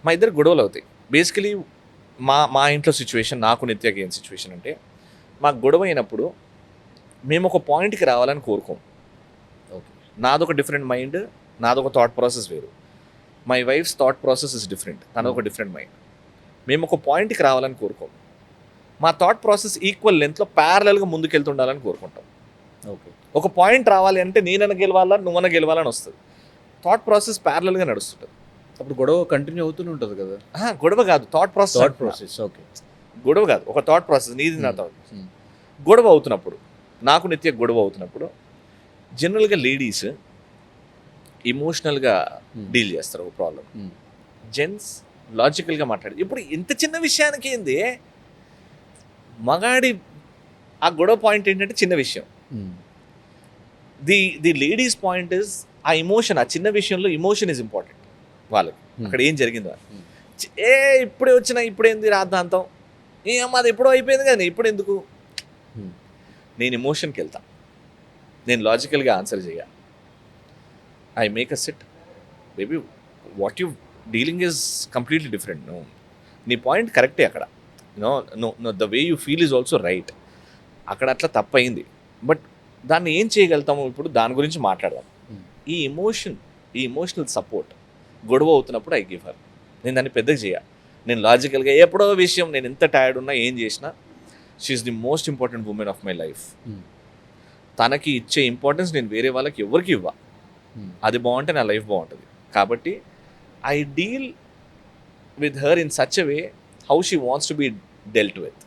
మా ఇద్దరు గొడవలు అవుతాయి. బేసికలీ మా ఇంట్లో సిచ్యువేషన్, నాకు నిత్యకి ఏం సిచ్యువేషన్ అంటే, మాకు గొడవ అయినప్పుడు మేము ఒక పాయింట్కి రావాలని కోరుకోం. ఓకే. నాదొక డిఫరెంట్ మైండ్, నాదొక థాట్ ప్రాసెస్ వేరు. My wife's thought process is different, తనొక డిఫరెంట్ మైండ్. మేము ఒక పాయింట్కి రావాలని కోరుకోం. మా థాట్ ప్రాసెస్ ఈక్వల్ లెంత్లో ప్యారలల్గా ముందుకెళ్తుండాలని కోరుకుంటాం. ఓకే. ఒక పాయింట్ రావాలి అంటే నేనన్నా గెలవాలా, నువ్వన్నా గెలవాలని వస్తుంది. థాట్ ప్రాసెస్ ప్యారలల్గా నడుస్తుంటుంది. అప్పుడు గొడవ కంటిన్యూ అవుతూనే ఉంటుంది కదా. గొడవ కాదు, thought thought process. Process. Okay. గొడవ కాదు, ఒక థాట్ ప్రాసెస్, నీది నా థాట్. గొడవ అవుతున్నప్పుడు, నాకు నిత్య గొడవ అవుతున్నప్పుడు జనరల్గా లేడీస్ ఎమోషనల్గా డీల్ చేస్తారు ఒక ప్రాబ్లం. జెంట్స్ లాజికల్గా మాట్లాడి. ఇప్పుడు ఇంత చిన్న విషయానికి ఏంది మగాడి ఆ గొడవ పాయింట్ ఏంటంటే చిన్న విషయం. ది లేడీస్ పాయింట్ ఇస్ ఆ ఎమోషన్, ఆ చిన్న విషయంలో ఎమోషన్ ఇస్ ఇంపార్టెంట్ వాళ్ళకి. అక్కడ ఏం జరిగిందో ఇప్పుడే వచ్చినా ఇప్పుడేంది రాద్దాంతం, అది ఎప్పుడో అయిపోయింది కదా, ఇప్పుడు ఎందుకు. నేను ఎమోషన్కి వెళ్తా, నేను లాజికల్గా ఆన్సర్ చేయ. I make a sit, maybe what you dealing is completely different. No, నీ పాయింట్ కరెక్టే అక్కడ. No the way you feel is also right. అక్కడ అట్లా తప్పయింది, బట్ దాన్ని ఏం చేయగలుగుతాము ఇప్పుడు, దాని గురించి మాట్లాడదాం. ఈ ఎమోషనల్ సపోర్ట్ గొడవ అవుతున్నప్పుడు ఐ గివ్ హర్. నేను దాన్ని పెద్దగా చేయ. నేను లాజికల్గా ఎప్పుడో విషయం, నేను ఎంత టైర్డ్ ఉన్నా ఏం చేసినా, she is the most important women of my life. తనకి ఇచ్చే ఇంపార్టెన్స్ నేను వేరే వాళ్ళకి ఎవరికి ఇవ్వ. అది బాగుంటే నా లైఫ్ బాగుంటుంది. కాబట్టి I deal with her in such a way how she wants to be dealt with.